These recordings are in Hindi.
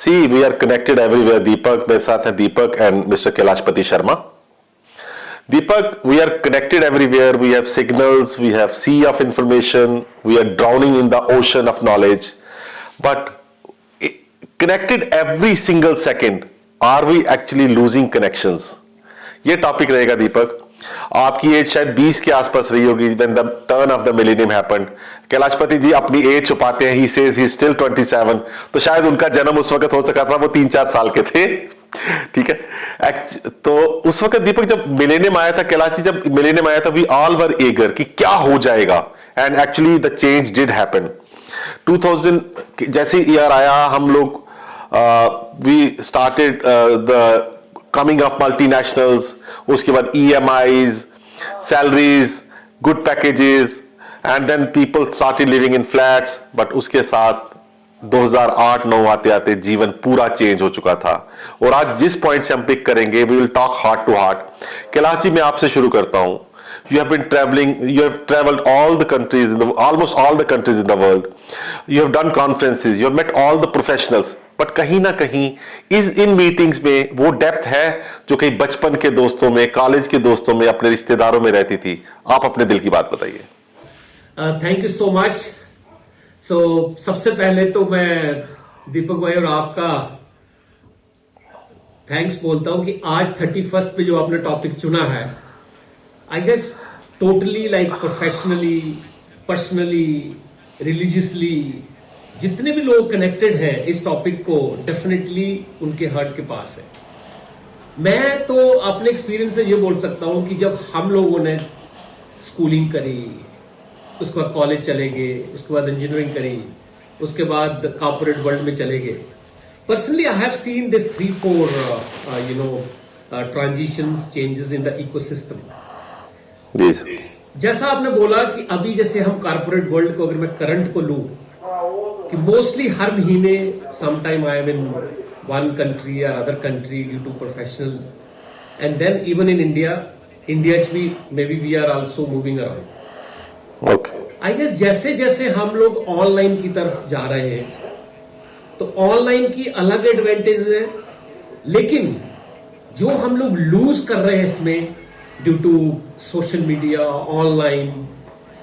See, we are connected everywhere. Deepak, मेरे साथ है दीपक and Mr. Kailashpati Sharma. Deepak, we are connected everywhere. We have signals, we have sea of information, we are drowning in the ocean of knowledge. But connected every single second, are we actually losing connections? ये टॉपिक रहेगा दीपक. आपकी एज शायद 20 के आसपास रही होगी when the turn of the millennium happened. Kailashpati जी अपनी एज छुपाते हैं. He says he is still 27. तो शायद उनका जन्म उस वक्त हो सका था, वो 3-4 साल के थे. ठीक है. तो उस वक्त दीपक जब मिलेनियम आया था, कैलाश जी जब मिलेनियम आया था, वी ऑल वर एगर कि क्या हो जाएगा. And actually the change did happen. 2000 जैसे ईयर आया, हम लोग we started the coming of multinationals. उसके बाद EMIs, salaries, good packages, and then people started living in flats. But उसके साथ 2008-9 आते आते जीवन पूरा चेंज हो चुका था. और आज जिस पॉइंट से हम पिक करेंगे, we will talk heart to heart. Kailash ji, मैं आपसे शुरू करता हूं. You have been traveling, you have traveled all the countries almost all the countries in the world. You have done conferences, you have met all the professionals. But कहीं ना कहीं इन मीटिंग्स में वो डेप्थ है जो कहीं बचपन के दोस्तों में, कॉलेज के दोस्तों में, अपने रिश्तेदारों में रहती थी. आप अपने दिल की बात बताइए. Thank you so much. सबसे पहले तो मैं दीपक भाई और आपका थैंक्स बोलता हूं कि आज 31st पे जो आपने टॉपिक चुना है, I guess totally like professionally, personally, religiously जितने भी लोग कनेक्टेड हैं इस टॉपिक को, डेफिनेटली उनके हार्ट के पास है. मैं तो अपने एक्सपीरियंस से ये बोल सकता हूं कि जब हम लोगों ने स्कूलिंग करी, उसके बाद कॉलेज चले गए, उसके बाद इंजीनियरिंग करी, उसके बाद कॉर्पोरेट वर्ल्ड में चले गए. Personally I have seen this 3-4 transitions, changes in the ecosystem. जैसा आपने बोला कि अभी जैसे हम कॉर्पोरेट वर्ल्ड को, अगर मैं करंट को लूं, कि मोस्टली हर महीने sometime I am in one country और other country due to professional, and then even in India भी maybe we are also moving around. I guess जैसे जैसे हम लोग ऑनलाइन की तरफ जा रहे हैं, तो ऑनलाइन की अलग एडवांटेज है, लेकिन जो हम लोग लूज कर रहे हैं इसमें due to social media, online,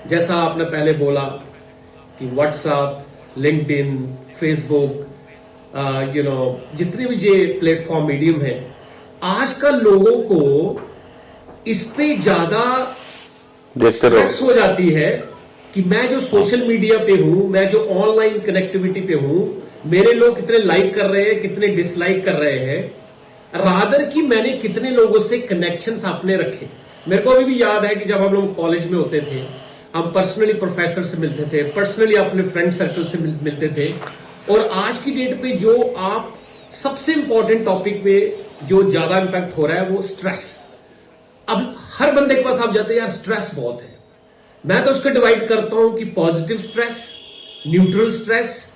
जैसा आपने पहले बोला कि व्हाट्सएप, लिंक्डइन, फेसबुक, जितने भी ये प्लेटफॉर्म मीडियम है, आजकल लोगों को इस पे ज्यादा स्ट्रेस हो जाती है कि मैं जो सोशल मीडिया पे हूं, मैं जो ऑनलाइन कनेक्टिविटी पे हूं, मेरे लोग कितने लाइक कर रहे हैं, कितने डिसलाइक कर रहे हैं, रादर कि मैंने कितने लोगों से कनेक्शंस आपने रखे. मेरे को अभी भी याद है कि जब हम लोग कॉलेज में होते थे, हम पर्सनली प्रोफेसर से मिलते थे, पर्सनली अपने फ्रेंड सर्कल से मिलते थे. और आज की डेट पे जो आप सबसे इंपॉर्टेंट टॉपिक पे जो ज्यादा इंपैक्ट हो रहा है वो स्ट्रेस. अब हर बंदे के पास आप जाते हैं, यार स्ट्रेस बहुत है. मैं तो उसको डिवाइड करता हूं कि positive stress, neutral stress,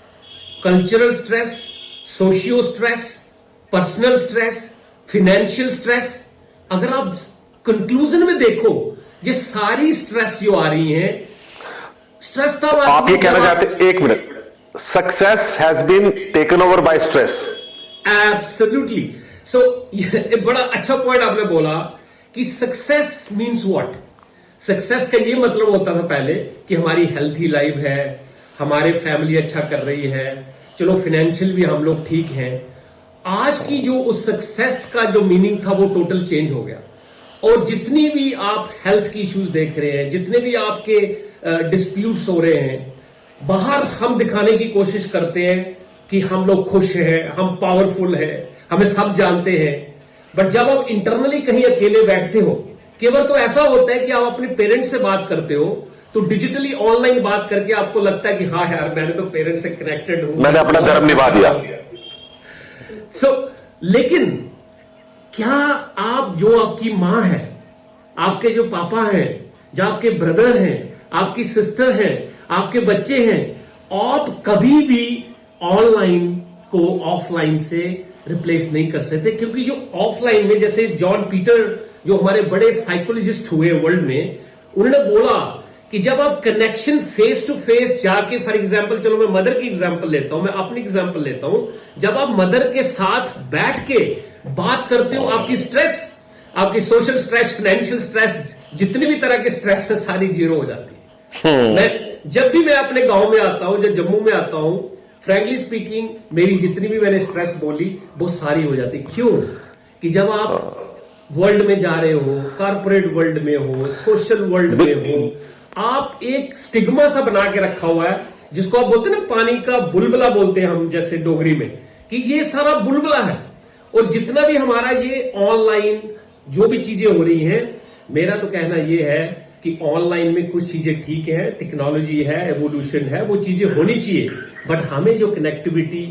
cultural stress, socio stress, personal stress, financial stress. अगर आप कंक्लूजन में देखो, ये सारी स्ट्रेस जो आ रही है, स्ट्रेस तब आप ये कहना चाहते हैं, एक minute, success has been taken over by stress. Absolutely. ये बड़ा अच्छा पॉइंट आपने बोला कि सक्सेस मीन्स व्हाट. सक्सेस का ये मतलब होता था पहले कि हमारी हेल्थी लाइफ है, हमारे फैमिली अच्छा कर रही है, चलो फाइनेंशियल भी हम लोग ठीक हैं. आज की जो उस सक्सेस का जो मीनिंग था वो टोटल चेंज हो गया. और जितनी भी आप हेल्थ की इश्यूज देख रहे हैं, जितने भी आपके डिस्प्यूट्स हो रहे हैं, बाहर हम दिखाने की कोशिश करते हैं कि हम लोग खुश हैं, हम पावरफुल हैं, हमें सब जानते हैं. बट जब आप इंटरनली कहीं अकेले बैठते हो, केवल तो ऐसा होता है कि आप अपने पेरेंट्स से बात करते हो, तो डिजिटली ऑनलाइन बात करके आपको लगता है कि हाँ यार, मैंने तो पेरेंट्स से कनेक्टेड हूं, मैंने अपना धर्म निभा दिया. लेकिन क्या आप, जो आपकी मां है, आपके जो पापा हैं, जो आपके ब्रदर हैं, आपकी सिस्टर हैं, आपके बच्चे हैं, आप कभी भी ऑनलाइन को ऑफलाइन से रिप्लेस नहीं कर सकते. क्योंकि जो ऑफलाइन में, जैसे जॉन पीटर जो हमारे बड़े साइकोलॉजिस्ट हुए वर्ल्ड में, उन्होंने बोला कि जब आप कनेक्शन फेस टू फेस जाके, फॉर एग्जाम्पल, चलो मैं मदर की एग्जाम्पल लेता हूं, मैं अपनी एग्जाम्पल लेता हूं, जब आप मदर के साथ बैठ के बात करते हो, आपकी स्ट्रेस, आपकी सोशल स्ट्रेस, फाइनेंशियल स्ट्रेस, जितनी भी तरह के स्ट्रेस है, सारी जीरो हो जाती है। मैं जब भी मैं अपने गांव में आता हूं, जब जम्मू में आता हूं, फ्रैंकली स्पीकिंग, मेरी जितनी भी मैंने स्ट्रेस बोली वो सारी हो जाती। क्यों? कि जब आप वर्ल्ड में जा रहे हो, कारपोरेट वर्ल्ड में हो, सोशल वर्ल्ड में हो, आप एक स्टिग्मा सा बना के रखा हुआ है, जिसको आप बोलते हैं ना, पानी का बुलबुला बोलते हैं हम जैसे डोगरी में, कि ये सारा बुलबुला है। और जितना भी हमारा ये ऑनलाइन जो भी चीजें हो रही हैं, मेरा तो कहना ये है कि ऑनलाइन में कुछ चीजें ठीक है, टेक्नोलॉजी है, एवोल्यूशन है, वो चीजें होनी चाहिए, बट हमें जो कनेक्टिविटी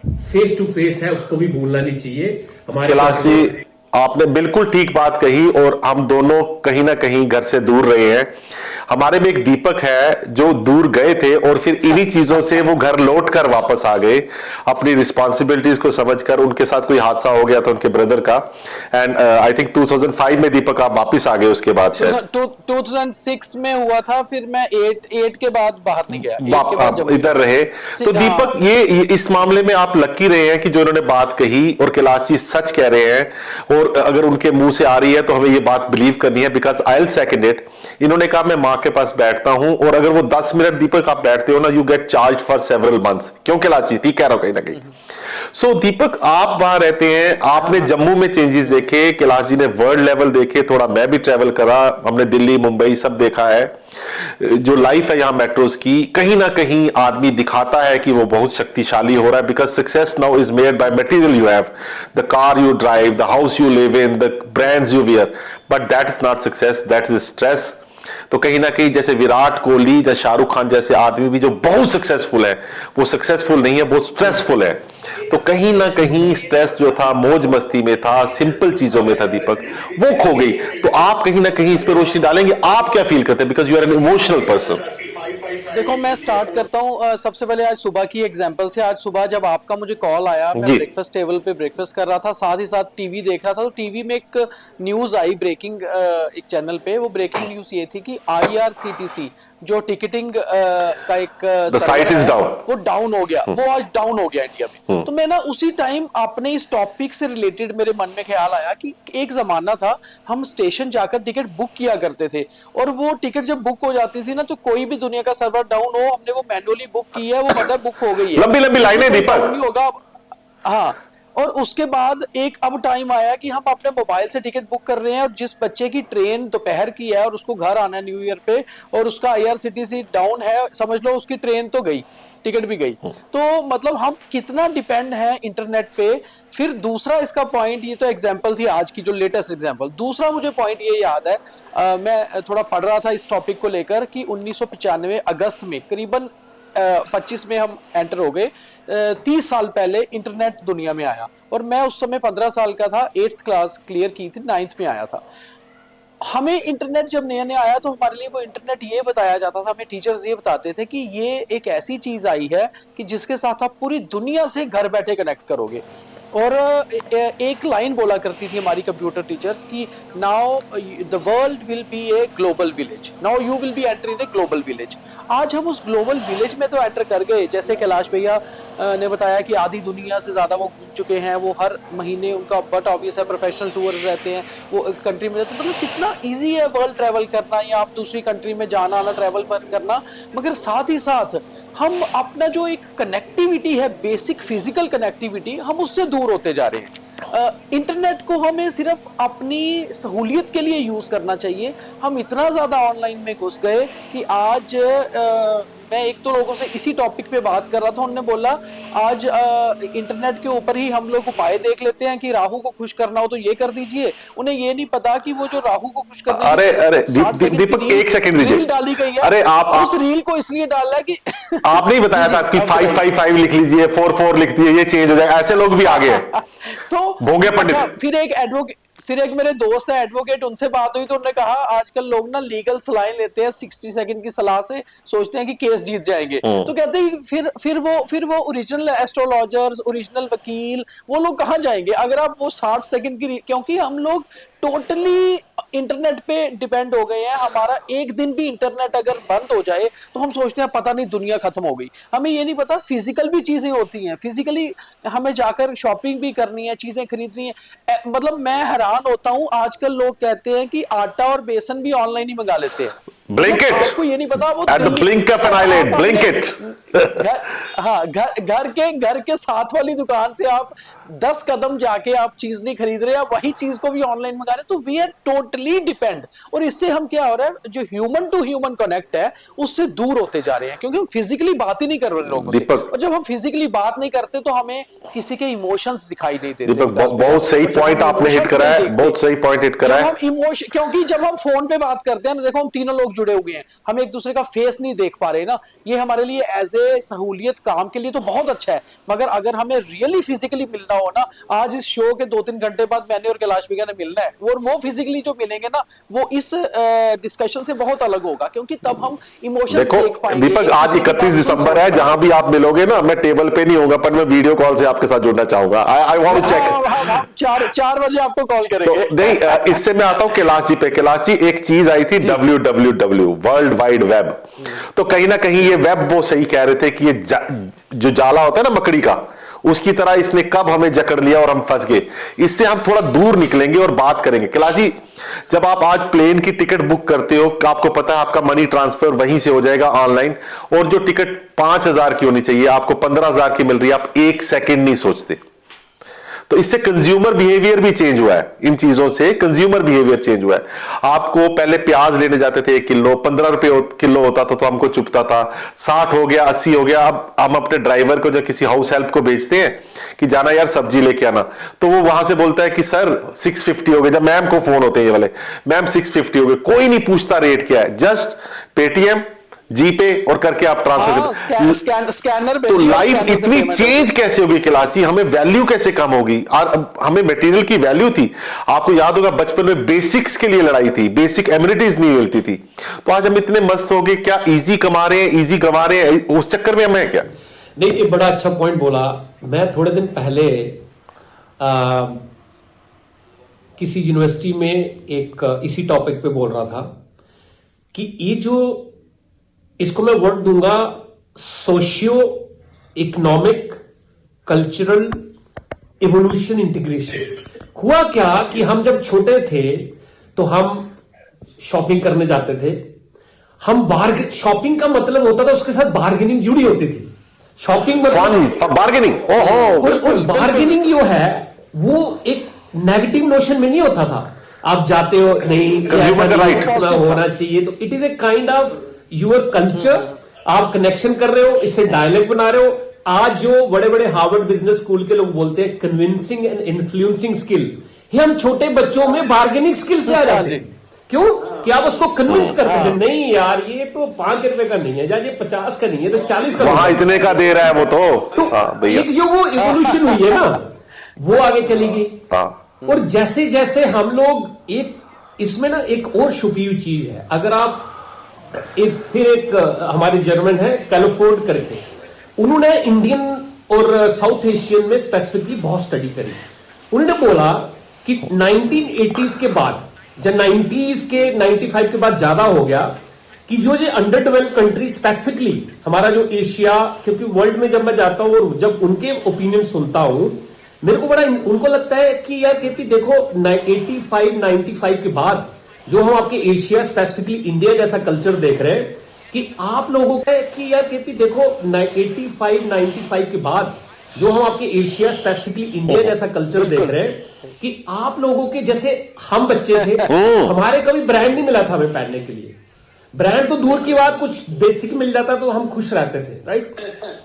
फेस टू फेस है उसको भी भूलना नहीं चाहिए। कैलाश जी, आपने बिल्कुल ठीक बात कही, और हम दोनों कहीं ना कहीं घर से दूर रहे हैं। हमारे में एक दीपक है जो दूर गए थे और फिर इन्हीं चीजों से वो घर लौट कर वापस आ गए, अपनी रिस्पॉन्सिबिलिटीज को समझकर। उनके साथ कोई हादसा हो गया था उनके ब्रदर का, एंड आई थिंक 2005 में दीपक आप वापस आ गए उसके बाद। शायद 2006 में हुआ था, फिर मैं 8 के बाद बाहर नहीं गया, आप इधर रहे। तो दीपक, ये इस मामले में आप लकी रहे हैं कि जो इन्होंने बात कही, और कैलाश जी सच कह रहे हैं, और अगर उनके मुंह से आ रही है तो हमें ये बात बिलीव करनी है, because I will second it. इन्होंने कहा मैं मां के पास बैठता हूं, और अगर वो 10 मिनट दीपक आप बैठते हो ना, you get charge for several months. क्यों कैलाश जी? ठीक कह रहा हूं कहीं ना कहीं। सो दीपक, आप वहां रहते हैं, आपने जम्मू में चेंजेस देखे, कैलाश जी ने वर्ल्ड लेवल देखे, थोड़ा मैं भी ट्रेवल करा, हमने दिल्ली मुंबई सब देखा है। जो लाइफ है यहाँ मेट्रोज की, कहीं ना कहीं आदमी दिखाता है कि वो बहुत शक्तिशाली हो रहा है, because success now is made by material you have, the car you drive, the house you live in, the brands you wear, but that is not success, that is stress. तो कहीं ना कहीं जैसे विराट कोहली या शाहरुख खान जैसे आदमी भी जो बहुत सक्सेसफुल है, वो सक्सेसफुल नहीं है, बहुत स्ट्रेसफुल है। तो कहीं ना कहीं स्ट्रेस जो था मौज मस्ती में था, सिंपल चीजों में था दीपक, वो खो गई। तो आप कहीं ना कहीं इस पर रोशनी डालेंगे, आप क्या फील करते हैं, because you are an emotional person. देखो, मैं स्टार्ट करता हूँ सबसे पहले आज सुबह की एग्जांपल से। आज सुबह जब आपका मुझे कॉल आया, मैं ब्रेकफास्ट टेबल पे ब्रेकफास्ट कर रहा था, साथ ही साथ टीवी देख रहा था, तो टीवी में एक न्यूज आई, ब्रेकिंग, एक चैनल पे। वो ब्रेकिंग न्यूज ये थी कि IRCTC जो टिकटिंग का एक साइट इज डाउन, वो डाउन हो गया, वो आज डाउन हो गया इंडिया में। तो मैं ना उसी टाइम अपने इस टॉपिक से रिलेटेड मेरे मन में ख्याल आया कि एक जमाना था हम स्टेशन जाकर टिकट बुक किया करते थे, और वो टिकट जब बुक हो जाती थी ना, तो कोई भी दुनिया का सर्वर डाउन हो, हमने वो मैनुअली बुक की है, वो मतलब बुक हो गई है, लंबी लंबी लाइनें दीपक नहीं होगा। हाँ, और उसके बाद एक अब टाइम आया कि हम अपने मोबाइल से टिकट बुक कर रहे हैं, और जिस बच्चे की ट्रेन दोपहर की है और उसको घर आना है न्यू ईयर पे, और उसका IRCTC डाउन है, समझ लो उसकी ट्रेन तो गई, टिकट भी गई। तो मतलब हम कितना डिपेंड है इंटरनेट पे। फिर दूसरा इसका पॉइंट, ये तो एग्जांपल थी आज की जो लेटेस्ट एग्जांपल। दूसरा मुझे पॉइंट ये याद है, मैं थोड़ा पढ़ रहा था इस टॉपिक को लेकर कि 1995 अगस्त में, करीबन 25 में हम एंटर हो गए, 30 साल पहले इंटरनेट दुनिया में आया, और मैं उस समय 15 साल का था, 8th क्लास क्लियर की थी, 9th में आया था। हमें इंटरनेट जब नया नया आया तो हमारे लिए वो इंटरनेट ये बताया जाता था, हमें टीचर्स ये बताते थे कि ये एक ऐसी चीज आई है कि जिसके साथ आप पूरी दुनिया से घर बैठे कनेक्ट करोगे। और एक लाइन बोला करती थी हमारी कंप्यूटर टीचर्स की, now the world will be a global village, now you will be entering a global village. आज हम उस ग्लोबल विलेज में तो एंटर कर गए, जैसे कैलाश भैया ने बताया कि आधी दुनिया से ज़्यादा वो घूम चुके हैं, वो हर महीने उनका बट ऑब्वियस है प्रोफेशनल टूर रहते हैं, वो कंट्री में जाते हैं। मतलब कितना ईजी है वर्ल्ड ट्रैवल करना, या आप दूसरी कंट्री में जाना आना ट्रैवल करना, मगर साथ ही साथ हम अपना जो एक कनेक्टिविटी है, बेसिक फिजिकल कनेक्टिविटी, हम उससे दूर होते जा रहे हैं। इंटरनेट को हमें सिर्फ अपनी सहूलियत के लिए यूज करना चाहिए। हम इतना ज्यादा ऑनलाइन में घुस गए कि आज मैं एक दो लोगों से इसी टॉपिक पे बात कर रहा था, उन्होंने बोला आज इंटरनेट के ऊपर ही हम लोग उपाय देख लेते हैं कि राहु को खुश करना हो तो ये कर दीजिए। उन्हें ये नहीं पता कि वो जो राहु को खुश करने अरे दीपक एक सेकंड दीजिए, रील डाली गई है। अरे आप उस रील को इसलिए डाला है कि आप नहीं बताया था कि 555 लिख लीजिए, 44 लिख दीजिए, ये चेंज हो जाएगा, ऐसे लोग भी आ गए हैं। तो भोंगे पंडित। अच्छा, फिर एक मेरे दोस्त है एडवोकेट, उनसे बात हुई तो उन्होंने कहा आजकल लोग ना लीगल सलाहें लेते हैं 60 सेकंड की सलाह से, सोचते हैं कि केस जीत जाएंगे। तो कहते हैं फिर वो ओरिजिनल एस्ट्रोलॉजर्स, ओरिजिनल वकील, वो लोग कहाँ जाएंगे अगर आप वो 60 सेकंड की, क्योंकि हम लोग टोटली इंटरनेट पे डिपेंड हो गए हैं। हमारा एक दिन भी इंटरनेट अगर बंद हो जाए तो हम सोचते हैं पता नहीं दुनिया खत्म हो गई। हमें ये नहीं पता फिजिकल भी चीजें होती हैं, फिजिकली हमें जाकर शॉपिंग भी करनी है, चीजें खरीदनी है। मतलब मैं हैरान होता हूं, आजकल लोग कहते हैं कि आटा और बेसन भी ऑनलाइन ही मंगा लेते हैं। Blinkit. आपको ये नहीं पता वो At the Delhi- blink of an eyelid, आप Blinkit. घर के साथ वाली दुकान से आप 10 कदम जाके आप चीज नहीं खरीद रहे, आप वही चीज को भी ऑनलाइन मंगा रहे। तो वी आर टोटली डिपेंड, और इससे हम क्या हो रहा है, जो ह्यूमन टू ह्यूमन कनेक्ट है उससे दूर होते जा रहे हैं, क्योंकि हम फिजिकली बात ही नहीं कर रहे लोगों से। दीपक। और जब हम फिजिकली बात नहीं करते तो हमें किसी के इमोशंस दिखाई नहीं देते। दीपक बहुत सही पॉइंट आपने हिट करा है, बहुत सही पॉइंट हिट करा है। हम इमोशन, क्योंकि जब हम फोन पे बात करते हैं ना, देखो हम तीनों लोग जुड़े हुए हैं, हम एक दूसरे का फेस नहीं देख पा रहे ना, ये हमारे लिए एज ए सहूलियत काम के लिए तो बहुत अच्छा है, मगर अगर हमें रियली फिजिकली मिलना हो ना, आज इस शो के 2-3 घंटे बाद मैंने और कैलाश भैया ने मिलना है, और वो फिजिकली जो मिलेंगे ना, वो इस डिस्कशन से बहुत अलग होगा, क्योंकि तब हम इमोशंस देख देखो पाएंगे। दीपक, आज 31 दिसंबर है, जहां भी आप मिलोगे ना, मैं टेबल पे नहीं होगा, पर मैं वीडियो कॉल से आपके साथ जुड़ना चाहूंगा। I want to check. 4 बजे आपको कॉल तो करेंगे। नहीं, इससे मैं आता हूं कैलाश जी पे। कैलाश जी, एक चीज आई थी WWW, वर्ल्ड वाइड वेब। तो कहीं ना कहीं ये वेब, वो सही कह रहे थे कि ये जो जाला होता है ना मकड़ी का, उसकी तरह इसने कब हमें जकड़ लिया और हम फंस गए। इससे हम थोड़ा दूर निकलेंगे और बात करेंगे। कैलाश जी, जब आप आज प्लेन की टिकट बुक करते हो, आपको पता है आपका मनी ट्रांसफर वहीं से हो जाएगा ऑनलाइन, और जो टिकट 5,000 की होनी चाहिए आपको 15,000 की मिल रही है, आप एक सेकंड नहीं सोचते। तो इससे कंज्यूमर बिहेवियर भी चेंज हुआ है। इन चीजों से कंज्यूमर बिहेवियर चेंज हुआ है। आपको पहले प्याज लेने जाते थे 1 किलो, 15 रुपए किलो होता था, तो हमको चुभता था। 60 हो गया, 80 हो गया। अब हम अपने ड्राइवर को, जो किसी हाउस हेल्प को भेजते हैं कि जाना यार सब्जी लेके आना, तो वो वहां से बोलता है कि सर 650 हो गए। जब मैम को फोन होते हैं ये वाले, मैम 650 हो गए, कोई नहीं पूछता रेट क्या है, जस्ट पेटीएम, जीपे और करके आप ट्रांसफर। स्कैनर तो लाइफ इतनी चेंज कैसे होगी कैलाश जी? हमें वैल्यू कैसे कम होगी? और हमें मटेरियल की वैल्यू थी। आपको याद होगा बचपन में बेसिक्स के लिए लड़ाई थी, बेसिक एम्यूनिटीज नहीं मिलती थी। तो आज हम इतने मस्त हो गए, क्या इजी कमा रहे हैं, इजी गवा रहे हैं, उस चक्कर में हमें क्या? नहीं, ये बड़ा अच्छा पॉइंट बोला। मैं थोड़े दिन पहले किसी यूनिवर्सिटी में एक इसी टॉपिक पे बोल रहा था कि ये जो, इसको मैं वर्ड दूंगा, socio economic cultural evolution integration. हुआ क्या कि हम जब छोटे थे तो हम शॉपिंग करने जाते थे। हम शॉपिंग का मतलब होता था उसके साथ बार्गेनिंग जुड़ी होती थी। शॉपिंग फन, बार्गेनिंग, और बार्गेनिंग जो है वो एक नेगेटिव नोशन में नहीं होता था। आप जाते हो, नहीं Consumer का right होना चाहिए, तो it is a kind of your culture. आप कनेक्शन कर रहे हो, इससे डायलेक्ट बना रहे हो। आज जो बड़े बड़े हार्वर्ड बिजनेस स्कूल के लोग बोलते हैं कन्विंसिंग एंड इन्फ्लुएंसिंग स्किल, ये हम छोटे बच्चों में बार्गेनिंग स्किल से आ जाते हैं। क्यों? कि आप उसको कन्विंस करते थे, नहीं यार ये तो 5 रुपए का नहीं है, या ये 50 का नहीं है, तो 40 का, वहां इतने का दे रहा है वो तो भैया। एक जो वो इवोल्यूशन हुई है ना, वो आगे चली गई। और जैसे जैसे हम लोग, एक इसमें ना एक और छुपी हुई चीज है। अगर आप एक हमारे जर्मन है कैलिफोर्ड करके, उन्होंने इंडियन और साउथ एशियन में स्पेसिफिकली बहुत स्टडी करी। उन्होंने बोला कि 1980s के बाद, जब 90s के 95 के बाद ज्यादा हो गया कि जो ये अंडर डेवलप्ड कंट्री, स्पेसिफिकली हमारा जो एशिया, क्योंकि वर्ल्ड में जब मैं जाता हूं और जब उनके ओपिनियन सुनता हूं, मेरे को बड़ा उनको लगता है कि यार केपी देखो 85-95 के बाद जो हम आपके एशिया, स्पेसिफिकली इंडिया जैसा कल्चर देख रहे हैं, कि आप लोगों का कि यार केपी देखो 85-95 के बाद जो हम आपके एशिया, स्पेसिफिकली इंडिया जैसा कल्चर देख रहे हैं, कि आप लोगों के जैसे हम बच्चे थे, हमारे कभी ब्रांड नहीं मिला था हमें पहनने के लिए। ब्रांड तो दूर की बात, कुछ बेसिक मिल जाता तो हम खुश रहते थे, राइट।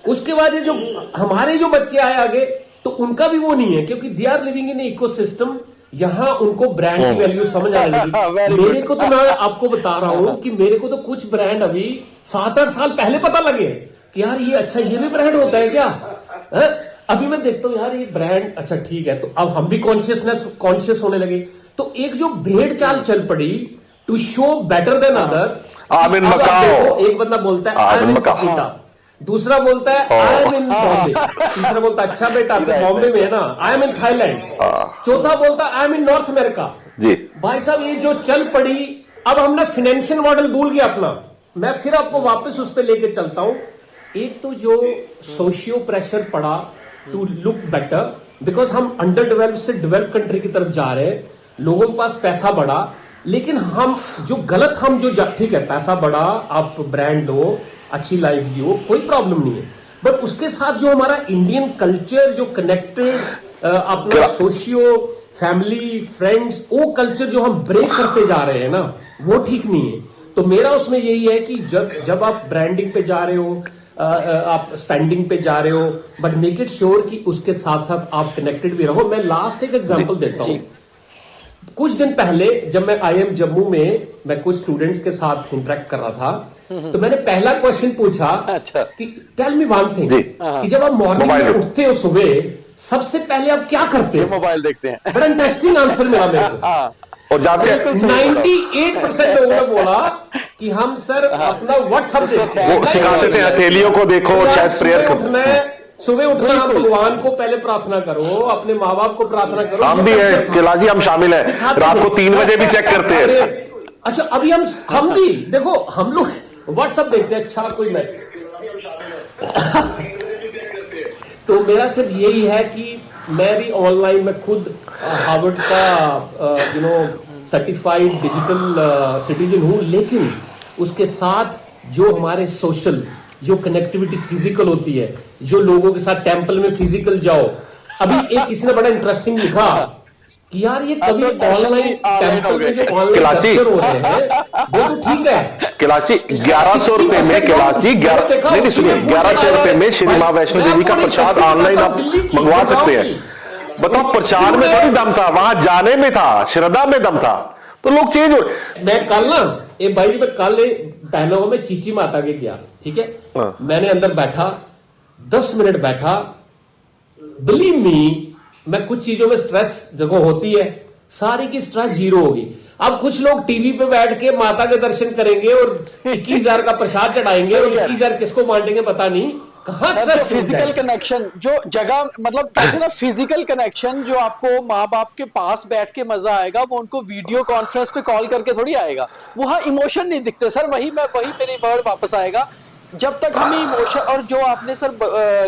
उसके बाद ये जो हमारे जो बच्चे आए आगे, तो उनका भी वो नहीं है, क्योंकि they are living in ecosystem. यहां उनको ब्रांड की वैल्यू समझ आने लगी। मेरे को तो, मैं आपको बता रहा हूं कि मेरे को तो कुछ ब्रांड अभी 7-8 साल पहले पता लगे कि यार ये अच्छा, ये भी ब्रांड होता है क्या है? अभी मैं देखता हूं यार ये ब्रांड, अच्छा ठीक है। तो अब हम भी कॉन्शियस होने लगे। तो एक जो भेड़ चाल चल पड़ी to show better than other. एक बंदा बोलता है आई एम इन कलकत्ता, दूसरा बोलता है आई एम इन बॉम्बे, तीसरा बोलता है अच्छा बेटा तो बॉम्बे में है ना, आई एम इन थाईलैंड, चौथा बोलता है I am in North America. जी भाई साहब ये जो चल पड़ी, अब हमने फाइनेंशियल मॉडल भूल गया अपना। मैं फिर आपको वापस उस पर लेके चलता हूं। एक तो जो सोशियो प्रेशर पड़ा टू लुक बेटर, बिकॉज हम अंडर डेवलप से डेवलप कंट्री की तरफ जा रहे हैं, लोगों के पास पैसा बढ़ा, लेकिन हम जो गलत हम जो ठीक है पैसा बढ़ा, आप ब्रांड लो, अच्छी लाइफ जियो, कोई प्रॉब्लम नहीं है, बट उसके साथ जो हमारा इंडियन कल्चर जो कनेक्टेड अपना सोशियो फैमिली फ्रेंड्स, वो कल्चर जो हम ब्रेक करते जा रहे हैं ना, वो ठीक नहीं है। तो मेरा उसमें यही है कि जब आप ब्रांडिंग पे जा रहे हो, आप स्पेंडिंग पे जा रहे हो, बट मेक इट श्योर कि उसके साथ साथ आप कनेक्टेड भी रहो। मैं लास्ट एक एग्जांपल देता हूँ। कुछ दिन पहले जब मैं IIM जम्मू में मैं कुछ स्टूडेंट्स के साथ इंटरेक्ट कर रहा था, तो मैंने पहला क्वेश्चन पूछा कि टेल मी वन थिंग, कि जब आप मॉर्निंग में उठते हो सुबह, सबसे पहले आप क्या करते हो? मोबाइल देखते हैं। बड़ा इंटरेस्टिंग आंसर मिला मेरे को। और जाते हैं 98% लोगों ने बोला कि हम सर अपना व्हाट्सएप देखते हैं। वो सिखाते थे हथेलियों को देखो, शायद प्रेयर कर। सुबह उठना आप भगवान को पहले प्रार्थना करो, अपने माँ बाप को प्रार्थना करो। हम भी है कैलाश जी, हम शामिल हैं, रात को 3 बजे भी चेक करते हैं। अच्छा अभी हम भी देखो, हम लोग व्हाट्सएप देखते हैं, अच्छा कोई मैसेज। तो मेरा सिर्फ यही है कि मैं भी ऑनलाइन में खुद हार्वर्ड का सर्टिफाइड डिजिटल सिटीजन हूं, लेकिन उसके साथ जो हमारे सोशल जो कनेक्टिविटी फिजिकल होती है, जो लोगों के साथ टेंपल में फिजिकल जाओ। अभी एक किसी ने बड़ा इंटरेस्टिंग लिखा कि यार ये कभी ऑनलाइन टेंपल में जो ऑनलाइन लेक्चर हो रहे हैं वो तो ठीक है। कैलाश जी 1100 रुपए में, कैलाश जी नहीं सुनिए, 1100 रुपए में श्री मां वैष्णो देवी का प्रसाद ऑनलाइन आप मंगवा सकते हैं। बताओ, प्रसाद में थोड़ी दम था, वहां जाने में था, श्रद्धा में दम था, तो लोग चेंज हो। मैं कल ना ये भाई जी, मैं कल पहनों में चीची माता के गया, ठीक है, मैंने अंदर बैठा 10 मिनट बैठा, बिलीव मी, मैं कुछ चीजों में स्ट्रेस देखो होती है, सारी की स्ट्रेस जीरो होगी। अब कुछ लोग टीवी पे बैठ के माता के दर्शन करेंगे और 21,000 का प्रसाद चढ़ाएंगे और 21,000 किसको बांटेंगे पता नहीं। सर फिजिकल कनेक्शन जो जगह, मतलब कहते हैं ना, फिजिकल कनेक्शन जो आपको माँ बाप के पास बैठ के मजा आएगा, वो उनको वीडियो कॉन्फ्रेंस पे कॉल करके थोड़ी आएगा। वहां इमोशन नहीं दिखते सर। वही मेरी वर्ड वापस आएगा, जब तक हमें इमोशन, और जो आपने सर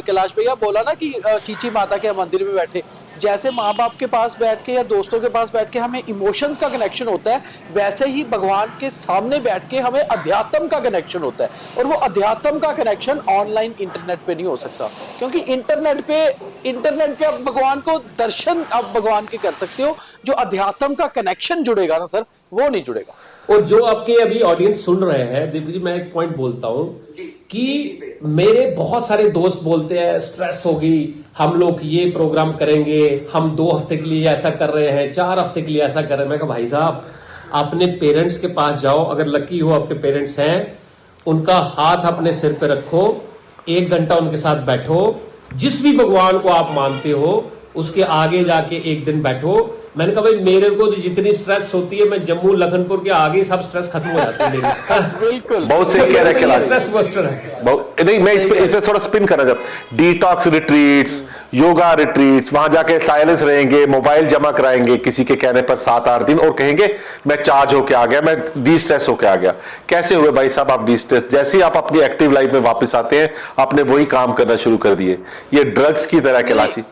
कैलाश भैया बोला ना कि चीची माता के मंदिर में बैठे, जैसे माँ बाप के पास बैठ के या दोस्तों के पास बैठ के हमें इमोशंस का कनेक्शन होता है, वैसे ही भगवान के सामने बैठ के हमें अध्यात्म का कनेक्शन होता है। और वो अध्यात्म का कनेक्शन ऑनलाइन इंटरनेट पे नहीं हो सकता, क्योंकि इंटरनेट पे आप भगवान को दर्शन आप भगवान के कर सकते हो, जो अध्यात्म का कनेक्शन जुड़ेगा ना सर, वो नहीं जुड़ेगा। और जो आपके अभी ऑडियंस सुन रहे हैं, दीपक जी मैं एक पॉइंट बोलता हूं कि मेरे बहुत सारे दोस्त बोलते हैं स्ट्रेस होगी, हम लोग ये प्रोग्राम करेंगे, हम 2 हफ्ते के लिए ऐसा कर रहे हैं, 4 हफ्ते के लिए ऐसा कर रहे हैं। मैं कहा भाई साहब, अपने पेरेंट्स के पास जाओ, अगर लकी हो आपके पेरेंट्स हैं, उनका हाथ अपने सिर पे रखो, 1 घंटा उनके साथ बैठो, जिस भी भगवान को आप मानते हो उसके आगे जाके 1 दिन बैठो। मैंने कहा भाई मेरे को तो जितनी स्ट्रेस होती है, मैं जम्मू लखनपुर के आगे सब स्ट्रेस खत्म हो जाती है मेरी। बिल्कुल, बहुत सही कह रहे हैं कैलाश, स्ट्रेस बस्टर है। नहीं, मैं इस पे थोड़ा स्पिन करना चाहता। डिटॉक्स रिट्रीट्स, योगा रिट्रीट्स, वहां जाके साइलेंस रहेंगे, मोबाइल जमा कराएंगे किसी के कहने पर 7-8 दिन, और कहेंगे मैं चार्ज होके आ गया, मैं डी स्ट्रेस होके आ गया। कैसे हुए भाई साहब आप डी स्ट्रेस? जैसे ही आप अपनी एक्टिव लाइफ में वापस आते हैं, आपने वही काम करना शुरू कर दिए। ये ड्रग्स की तरह कैलाशी,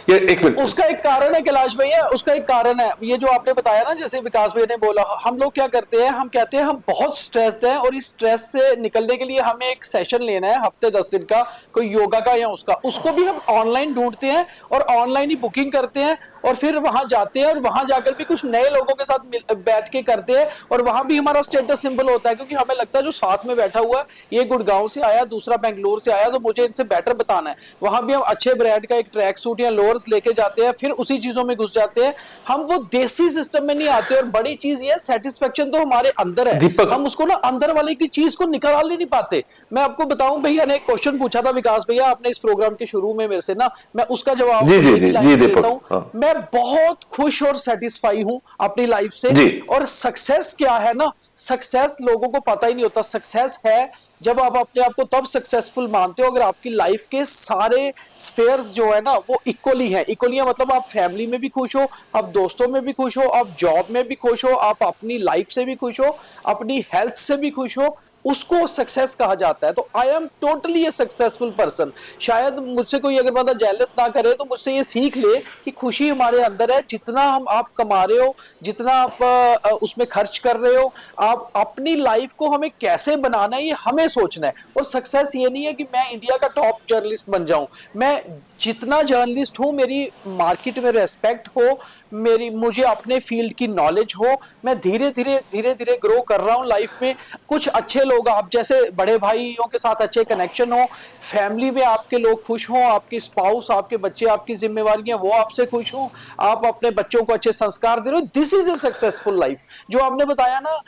ये एक मिनट, उसका एक कारण है कैलाश भैया, उसका एक कारण है ये जो आपने बताया ना, जैसे विकास भैया ने बोला, हम लोग क्या करते हैं, हम कहते हैं हम बहुत स्ट्रेस्ड हैं और इस स्ट्रेस से निकलने के लिए हमें एक सेशन लेना है हफ्ते 10 दिन का, कोई योगा का या उसको भी हम ऑनलाइन ढूंढते हैं और ऑनलाइन ही बुकिंग करते हैं, और फिर वहां जाते हैं और वहां जाकर भी कुछ नए लोगों के साथ बैठ के करते हैं, और वहां भी हमारा स्टेटस सिंबल होता है, क्योंकि हमें लगता है जो साथ में बैठा हुआ है, ये गुड़गांव से आया, दूसरा बेंगलोर से आया, तो मुझे इनसे बेटर बताना है। वहां भी हम अच्छे ब्रांड का एक ट्रैक सूट या लोअर्स लेके जाते हैं, फिर उसी चीजों में घुस जाते हैं। हम वो देसी सिस्टम में नहीं आते, और बड़ी चीज ये सेटिस्फेक्शन तो हमारे अंदर है, हम उसको ना अंदर वाले की चीज को निकाल नहीं पाते। मैं आपको बताऊं, भैया ने एक क्वेश्चन पूछा था विकास भैया, आपने इस प्रोग्राम के शुरू में मेरे से ना, मैं उसका जवाब देता हूं। मैं बहुत खुश और सेटिस्फाई हूं अपनी लाइफ से, और सक्सेस क्या है ना, सक्सेस लोगों को पता ही नहीं होता। सक्सेस है जब आप अपने आप को तब सक्सेसफुल मानते हो अगर आपकी लाइफ के सारे स्फेयर्स जो है ना वो इक्वली हैं। इक्वली है मतलब आप फैमिली में भी खुश हो, आप दोस्तों में भी खुश हो, आप जॉब में भी खुश हो, आप अपनी लाइफ से भी खुश हो, अपनी हेल्थ से भी खुश हो, उसको सक्सेस कहा जाता है। तो आई am totally A successful person. शायद मुझसे कोई अगर बंदा जेलस ना करे तो मुझसे ये सीख ले कि खुशी हमारे अंदर है। जितना आप कमा रहे हो, जितना आप उसमें खर्च कर रहे हो, आप अपनी लाइफ को हमें कैसे बनाना है ये हमें सोचना है। और सक्सेस ये नहीं है कि मैं इंडिया का टॉप जर्नलिस्ट बन जाऊं। मैं जितना जर्नलिस्ट हूं, मेरी मार्केट में रेस्पेक्ट हो, मुझे अपने फील्ड की नॉलेज हो, मैं धीरे धीरे ग्रो कर रहा हूं लाइफ में। कुछ अच्छे लोग आप जैसे बड़े भाइयों के साथ अच्छे कनेक्शन हो, फैमिली में आपके लोग खुश हों, आपकी स्पाउस, आपके बच्चे, आपकी जिम्मेवारियां वो आपसे खुश हों, आप अपने बच्चों को अच्छे संस्कार दे रहे हो, this is a successful life. जो आपने बताया ना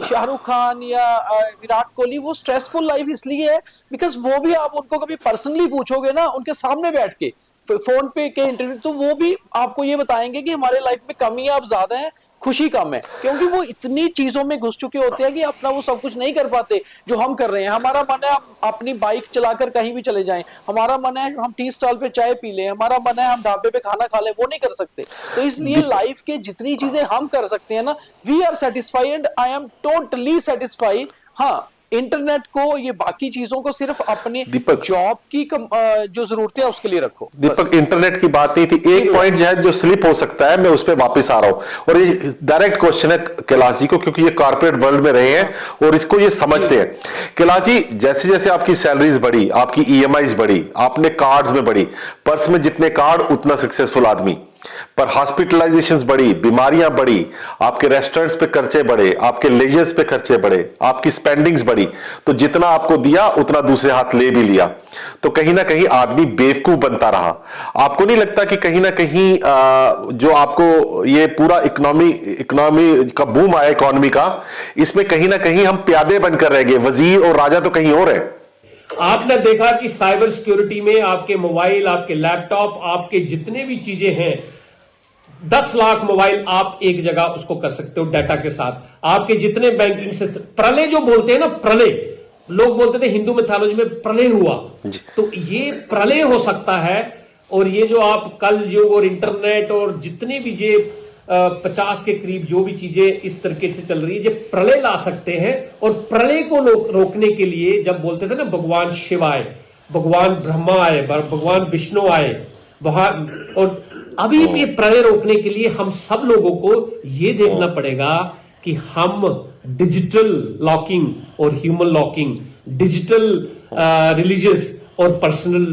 शाहरुख खान या विराट कोहली, वो स्ट्रेसफुल लाइफ इसलिए है बिकॉज वो भी आप उनको कभी पर्सनली पूछोगे ना उनके सामने बैठ के फोन पे के इंटरव्यू, तो वो भी आपको ये बताएंगे कि हमारे लाइफ में कमियां अब ज्यादा है, खुशी कम है, क्योंकि वो इतनी चीजों में घुस चुके होते हैं कि अपना वो सब कुछ नहीं कर पाते जो हम कर रहे हैं। हमारा मन है हम अपनी बाइक चलाकर कहीं भी चले जाएं, हमारा मन है हम टी स्टॉल पे चाय पी लें, हमारा मन है हम ढाबे पे खाना खा लें, वो नहीं कर सकते। तो इसलिए लाइफ के जितनी चीजें हम कर सकते हैं ना, we are satisfied and I am totally satisfied. हाँ, इंटरनेट को, ये बाकी चीजों को सिर्फ अपने दीपक, जॉब की जो जरूरतें है उसके लिए रखो। दीपक, इंटरनेट की बात नहीं थी। एक पॉइंट जो है जो स्लिप हो सकता है, मैं उस पर वापस आ रहा हूं और ये डायरेक्ट क्वेश्चन है कैलाश जी को, क्योंकि ये कॉर्पोरेट वर्ल्ड में रहे हैं और इसको ये समझते हैं। कैलाश जी, जैसे जैसे आपकी सैलरीज बढ़ी, आपकी ईएमआईज बढ़ी, आपने कार्ड्स में बढ़ी, पर्स में जितने कार्ड उतना सक्सेसफुल आदमी, पर हॉस्पिटलाइजेशंस बढ़ी, बीमारियां बढ़ी, आपके रेस्टोरेंट्स पे खर्चे बढ़े, आपके लेजर्स पे खर्चे बढ़े, आपकी स्पेंडिंग्स बढ़ी, तो जितना आपको दिया उतना दूसरे हाथ ले भी लिया, तो कहीं ना कहीं आदमी बेवकूफ बनता रहा। आपको नहीं लगता कि कहीं ना कहीं जो आपको ये पूरा इकोनॉमी का बूम आया इकोनॉमी का, इसमें कहीं ना कहीं हम प्यादे बनकर रह गए, वजीर और राजा तो कहीं और है। आपने देखा कि साइबर सिक्योरिटी में आपके मोबाइल, आपके लैपटॉप, आपके जितने भी चीजें हैं, 10 लाख मोबाइल आप एक जगह उसको कर सकते हो डाटा के साथ। आपके जितने बैंकिंग सिस्टम, प्रलय जो बोलते हैं ना, प्रलय लोग बोलते थे हिंदू मिथोलॉजी में प्रलय हुआ, तो ये प्रलय हो सकता है। और ये जो आप कल युग और इंटरनेट और जितने भी ये 50 के करीब जो भी चीजें इस तरीके से चल रही है, ये प्रलय ला सकते हैं। और प्रलय को रोकने के लिए जब बोलते थे ना भगवान शिव आए, भगवान ब्रह्मा आए, भगवान विष्णु आए वहां, और अभी ये प्रलय रोकने के लिए हम सब लोगों को ये देखना पड़ेगा कि हम डिजिटल लॉकिंग और ह्यूमन लॉकिंग, डिजिटल रिलीजियस और पर्सनल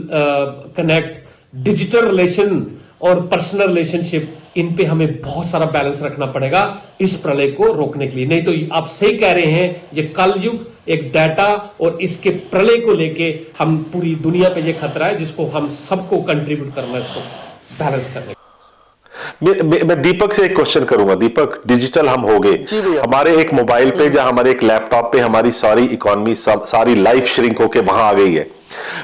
कनेक्ट, डिजिटल रिलेशन और पर्सनल रिलेशनशिप, इन पे हमें बहुत सारा बैलेंस रखना पड़ेगा इस प्रलय को रोकने के लिए। नहीं तो आप सही कह रहे हैं, ये कलयुग एक डाटा और इसके प्रलय को लेके हम पूरी दुनिया पे ये खतरा है जिसको हम सबको कंट्रीब्यूट करना है, इसको बैलेंस करने। मैं दीपक से एक क्वेश्चन करूंगा। दीपक, डिजिटल हम हो गए, हमारे एक मोबाइल पे या हमारे एक लैपटॉप पे हमारी सारी इकोनॉमी, सारी लाइफ श्रिंक होके वहां आ गई है।